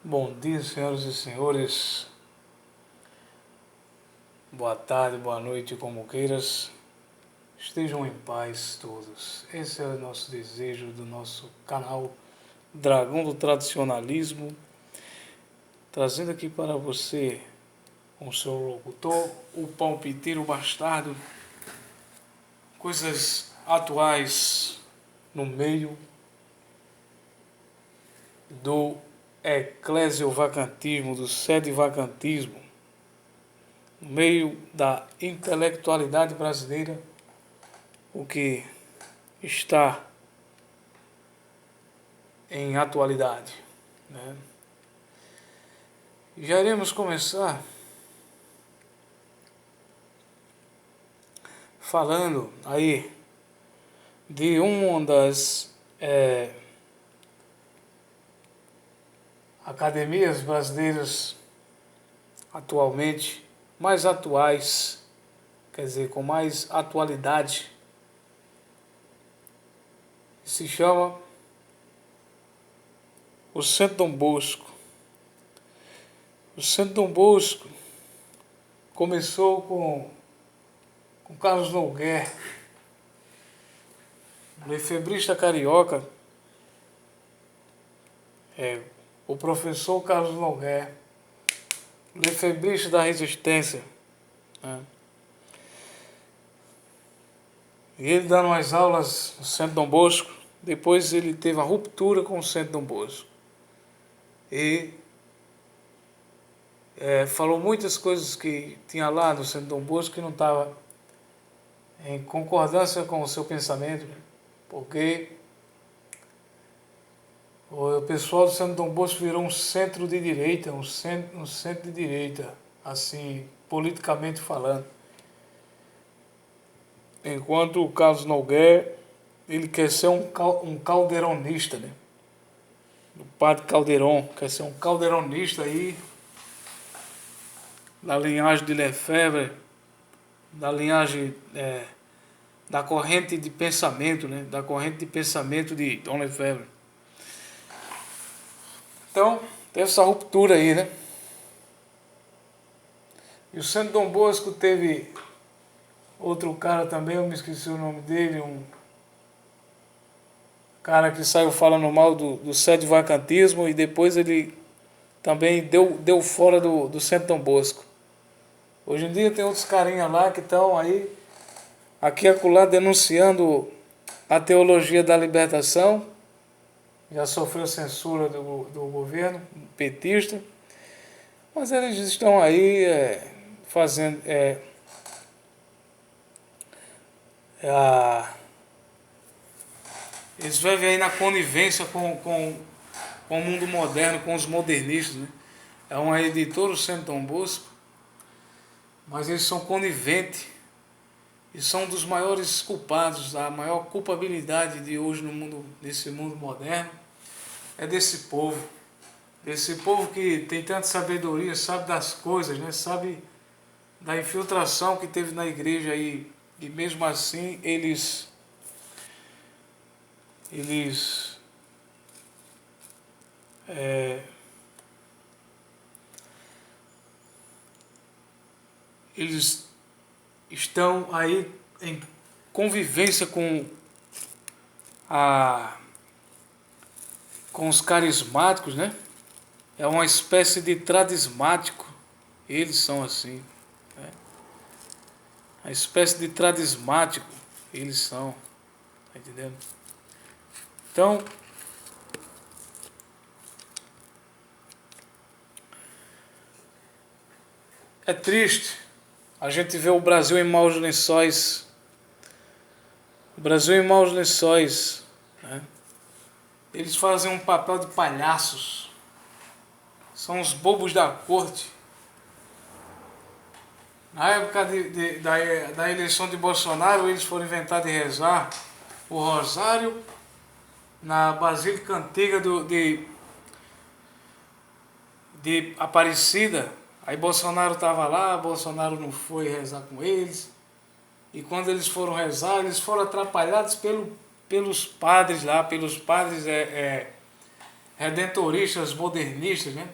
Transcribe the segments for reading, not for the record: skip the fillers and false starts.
Bom dia, senhoras e senhores. Boa tarde, boa noite, como queiras. Estejam em paz todos. Esse é o nosso desejo do nosso canal Dragão do Tradicionalismo, trazendo aqui para você, com o seu locutor, o palpiteiro bastardo, coisas atuais no meio do eclesiovacantismo, do sede-vacantismo, no meio da intelectualidade brasileira, o que está em atualidade, né? Já iremos começar falando aí de uma das academias brasileiras atualmente mais atuais, quer dizer, com mais atualidade, se chama o Centro Dom Bosco. O Centro Dom Bosco começou com Carlos Nogueira, lefebrista carioca, o professor Carlos Nogueira, lefebrista da resistência, né? E ele dando umas aulas no Centro Dom Bosco. Depois ele teve a ruptura com o Centro Dom Bosco e falou muitas coisas que tinha lá no Centro Dom Bosco que não estava em concordância com o seu pensamento, porque o pessoal do Centro Dom Bosco virou um centro de direita, um centro de direita, assim, politicamente falando. Enquanto o Carlos Nogueira, ele quer ser um calderonista, né? O padre Calderon, quer ser um calderonista aí, da linhagem de Lefebvre, da linhagem da corrente de pensamento, né? Da corrente de pensamento de Dom Lefebvre. Então, teve essa ruptura aí, né? E o Centro Dom Bosco teve outro cara também, eu me esqueci o nome dele, um cara que saiu falando mal do sede-vacantismo e depois ele também deu fora do Centro Dom Bosco. Hoje em dia tem outros carinhas lá que estão aí, aqui e acolá, denunciando a teologia da libertação. Já sofreu censura do governo petista, mas eles estão aí fazendo eles vivem aí na conivência com o mundo moderno, com os modernistas, né? É uma editora, o Centro Dom Bosco, mas eles são coniventes e são dos maiores culpados, da maior culpabilidade de hoje no mundo, nesse mundo moderno, é desse povo que tem tanta sabedoria, sabe das coisas, né? Sabe da infiltração que teve na igreja aí, e mesmo assim eles estão aí em convivência com os carismáticos, né? É uma espécie de tradismático. Eles são assim, né? Uma espécie de tradismático. Eles são. Tá entendendo? Então, é triste a gente ver o Brasil em maus lençóis. O Brasil em maus lençóis, né? Eles fazem um papel de palhaços. São os bobos da corte. Na época da eleição de Bolsonaro, eles foram inventar de rezar o rosário na Basílica Antiga de Aparecida. Aí Bolsonaro estava lá, Bolsonaro não foi rezar com eles. E quando eles foram rezar, eles foram atrapalhados pelos padres lá, pelos padres redentoristas, modernistas, né?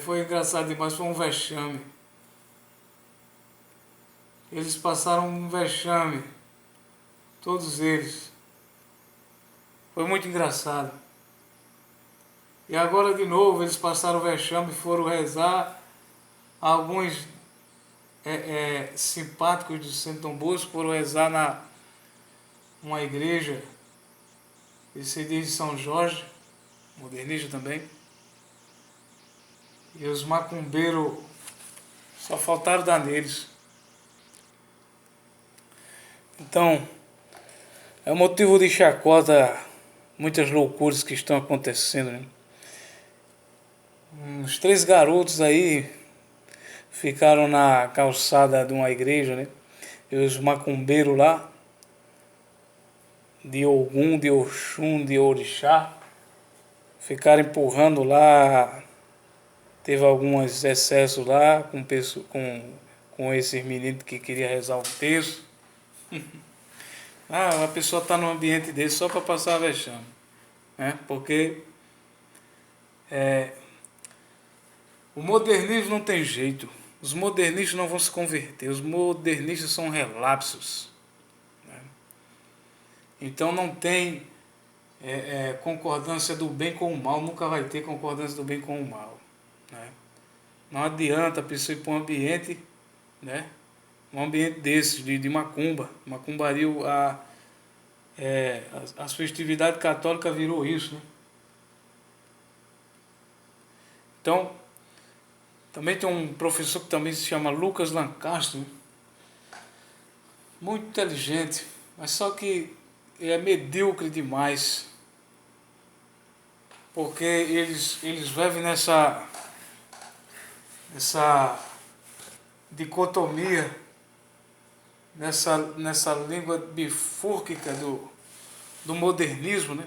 Foi engraçado demais, foi um vexame. Eles passaram um vexame, todos eles. Foi muito engraçado. E agora de novo eles passaram o vexame e foram rezar. Alguns simpáticos de Santo Dom Bosco foram rezar numa igreja, esse dia de São Jorge, modernista também. E os macumbeiros só faltaram dar neles. Então, é motivo de chacota muitas loucuras que estão acontecendo, né? Uns 3 garotos aí ficaram na calçada de uma igreja, né? E os macumbeiros lá, de Ogum, de Oxum, de Orixá, ficaram empurrando lá. Teve alguns excessos lá com esses meninos que queriam rezar o texto. A pessoa está num ambiente desse só para passar vexame, né? Porque o modernismo não tem jeito. Os modernistas não vão se converter. Os modernistas são relapsos, né? Então não tem concordância do bem com o mal. Nunca vai ter concordância do bem com o mal, né? Não adianta a pessoa ir para um ambiente, né? Um ambiente desses, de macumba. Macumbaria, as festividades católicas virou isso, né? Então, também tem um professor que também se chama Lucas Lancaster, né? Muito inteligente, mas só que ele é medíocre demais, porque eles vivem nessa dicotomia, nessa língua bifúrquica do modernismo, né?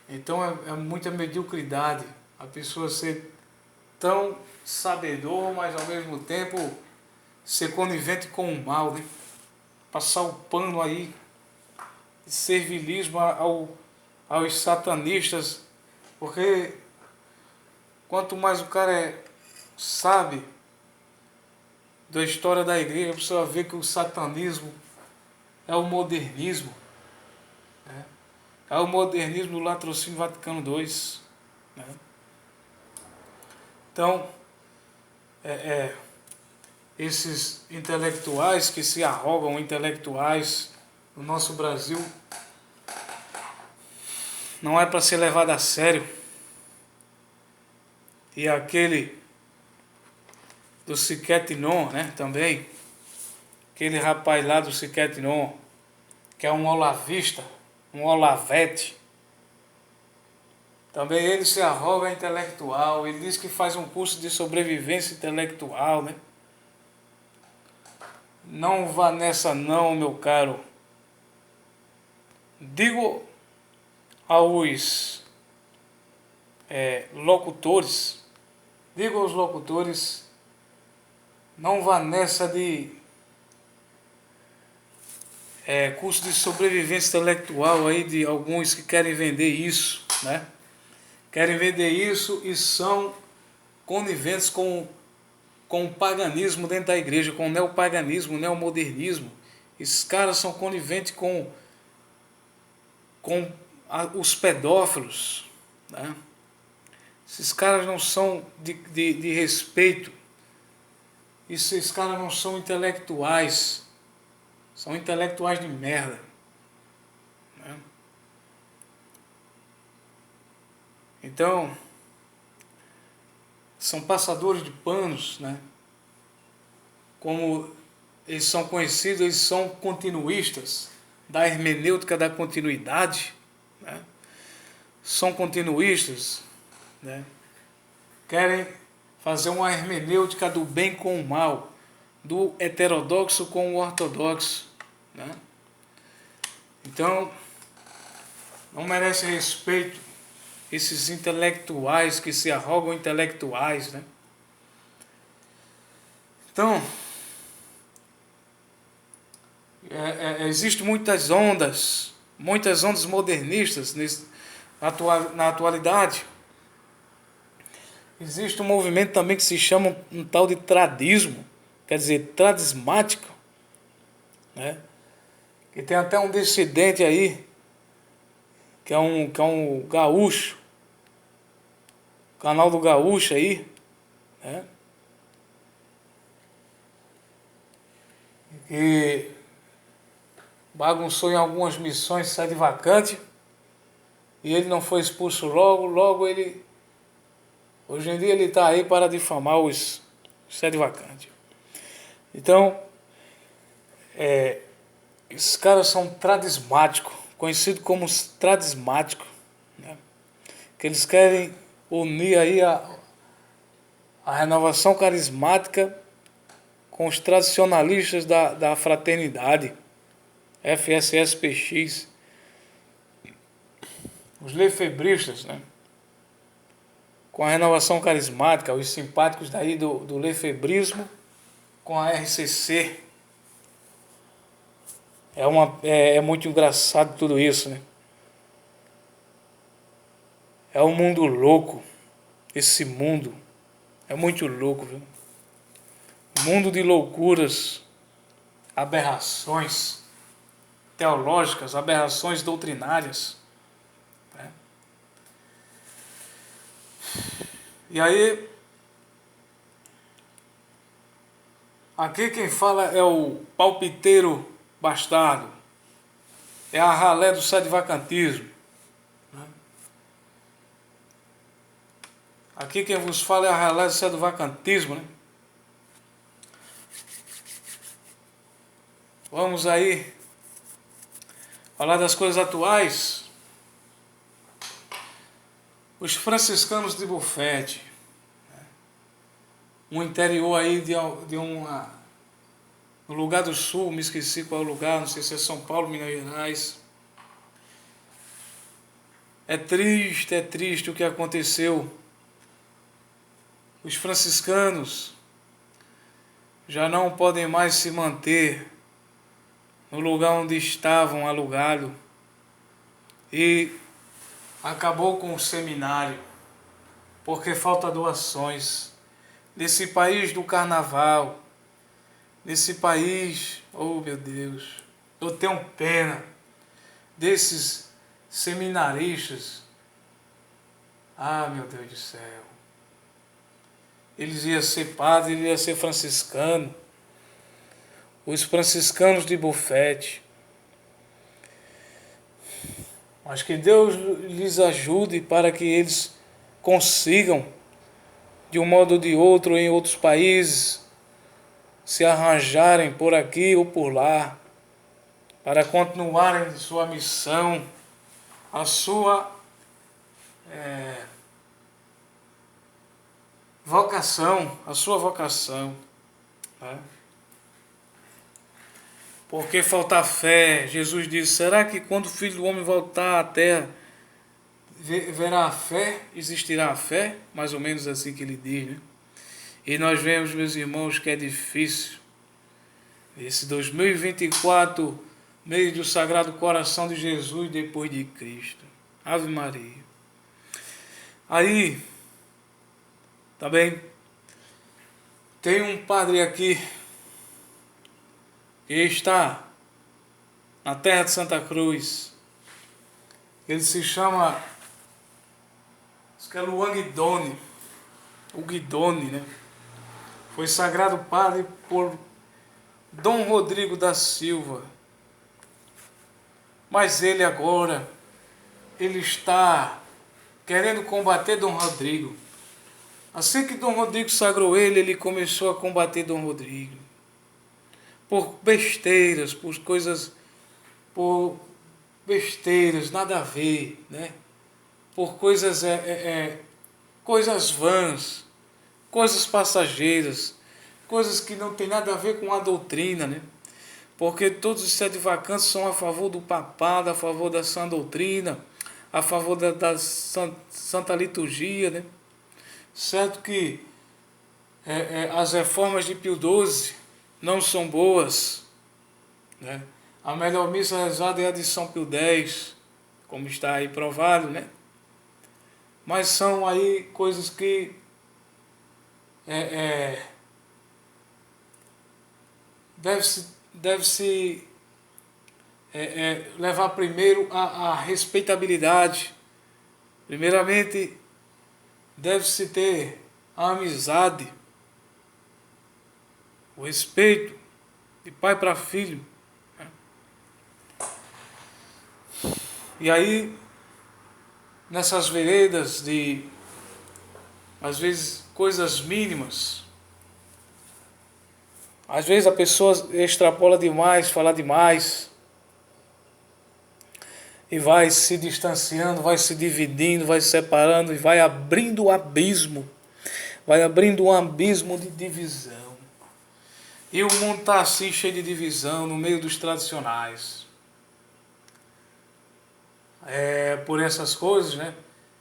Então é muita mediocridade a pessoa ser tão sabedor, mas ao mesmo tempo ser conivente com o mal, né? Passar o pano aí, servilismo aos satanistas, porque quanto mais o cara sabe da história da igreja, a pessoa vê que o satanismo é o modernismo, né? É o modernismo do latrocínio Vaticano II, né? Então, esses intelectuais que se arrogam intelectuais no nosso Brasil não é para ser levado a sério. E aquele do Siquetinon, né, também, aquele rapaz lá do Siquetinon, que é um olavista, um olavete, também ele se arroga intelectual. Ele diz que faz um curso de sobrevivência intelectual, né? Não vá nessa não, meu caro. Digo aos locutores, não vá nessa de curso de sobrevivência intelectual aí de alguns que querem vender isso, né? Querem vender isso e são coniventes com o paganismo dentro da igreja, com o neopaganismo, o neomodernismo. Esses caras são coniventes com os pedófilos, né? Esses caras não são de respeito. Esses caras não são intelectuais. São intelectuais de merda, né? Então, são passadores de panos, né? Como eles são conhecidos, eles são continuistas da hermenêutica da continuidade, né? São continuistas, né? Querem fazer uma hermenêutica do bem com o mal, do heterodoxo com o ortodoxo, né? Então, não merece respeito esses intelectuais que se arrogam intelectuais, né? Então, existem muitas ondas muitas ondas modernistas na atualidade. Existe um movimento também que se chama um tal de tradismo, quer dizer, tradismático, né? E tem até um dissidente aí, que é um gaúcho, canal do Gaúcho aí, né? Que bagunçou em algumas missões, sede vacante, e ele não foi expulso logo ele, hoje em dia ele está aí para difamar os sede vacante. Então, esses caras são tradismáticos, conhecidos como os tradismáticos, né? Que eles querem unir aí a renovação carismática com os tradicionalistas da fraternidade, FSSPX, os lefebristas, né? Com a renovação carismática, os simpáticos daí do lefebrismo com a RCC. É muito engraçado tudo isso, né? É um mundo louco. Esse mundo é muito louco, viu? Mundo de loucuras, aberrações teológicas, aberrações doutrinárias, né? E aí, aqui quem fala é o palpiteiro bastardo, é a ralé do sede-vacantismo, né? Aqui quem vos fala é a ralé do sede-vacantismo, né? Vamos aí falar das coisas atuais. Os franciscanos de Bufete, né? Um interior aí no lugar do sul, me esqueci qual é o lugar, não sei se é São Paulo, Minas Gerais. É triste o que aconteceu. Os franciscanos já não podem mais se manter no lugar onde estavam alugados, e acabou com o seminário, porque falta doações. Nesse país do carnaval, nesse país, oh meu Deus, eu tenho pena desses seminaristas. Ah, meu Deus do céu. Eles iam ser padres, eles iam ser franciscanos. Os franciscanos de Bufete. Mas que Deus lhes ajude para que eles consigam, de um modo ou de outro, em outros países, se arranjarem por aqui ou por lá, para continuarem sua missão, a sua vocação, né? Porque falta fé. Jesus disse: será que quando o Filho do Homem voltar à terra, verá a fé? Existirá a fé? Mais ou menos assim que ele diz, né? E nós vemos, meus irmãos, que é difícil. Esse 2024, mês do Sagrado Coração de Jesus depois de Cristo. Ave Maria. Aí, também, tem um padre aqui que está na terra de Santa Cruz. Ele se chama, acho que é Luan Guidoni, o Guidoni, né? Foi sagrado padre por Dom Rodrigo da Silva. Mas ele agora, ele está querendo combater Dom Rodrigo. Assim que Dom Rodrigo sagrou ele começou a combater Dom Rodrigo. Por besteiras, por besteiras, nada a ver, né? Por coisas vãs, coisas passageiras, coisas que não tem nada a ver com a doutrina, né? Porque todos os sede-vacantes são a favor do papado, a favor da sã doutrina, a favor da santa liturgia, né? Certo que as reformas de Pio XII não são boas, né? A melhor missa rezada é a de São Pio X, como está aí provado, né? Mas são aí coisas que deve-se levar primeiro a respeitabilidade. Primeiramente, deve-se ter a amizade, o respeito de pai para filho. E aí, nessas veredas de, às vezes, coisas mínimas, às vezes a pessoa extrapola demais, fala demais, e vai se distanciando, vai se dividindo, vai se separando e vai abrindo o abismo, vai abrindo um abismo de divisão. E o mundo está assim, cheio de divisão, no meio dos tradicionais. Por essas coisas, né?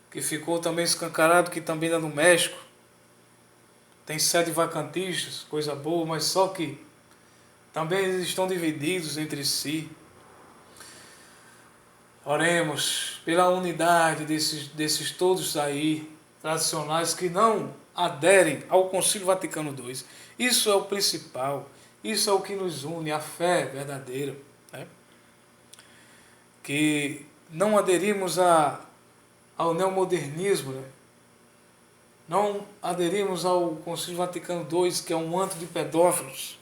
Que ficou também escancarado, que também lá no México tem sede vacantistas, coisa boa, mas só que também eles estão divididos entre si. Oremos pela unidade desses todos aí, tradicionais, que não aderem ao Concílio Vaticano II. Isso é o principal, isso é o que nos une, a fé verdadeira, né? Que não aderimos ao neomodernismo, né? Não aderimos ao Concílio Vaticano II, que é um antro de pedófilos.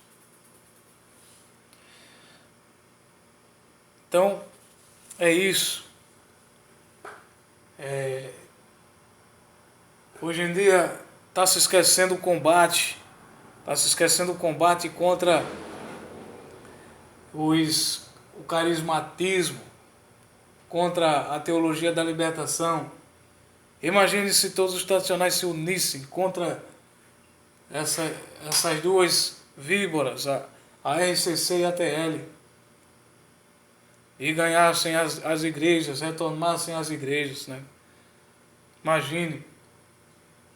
Então, é isso. Hoje em dia está se esquecendo o combate contra o carismatismo, contra a teologia da libertação. Imagine se todos os tradicionais se unissem contra essas duas víboras, a RCC e a TL, e ganhassem as igrejas, retornassem às igrejas, né? Imagine.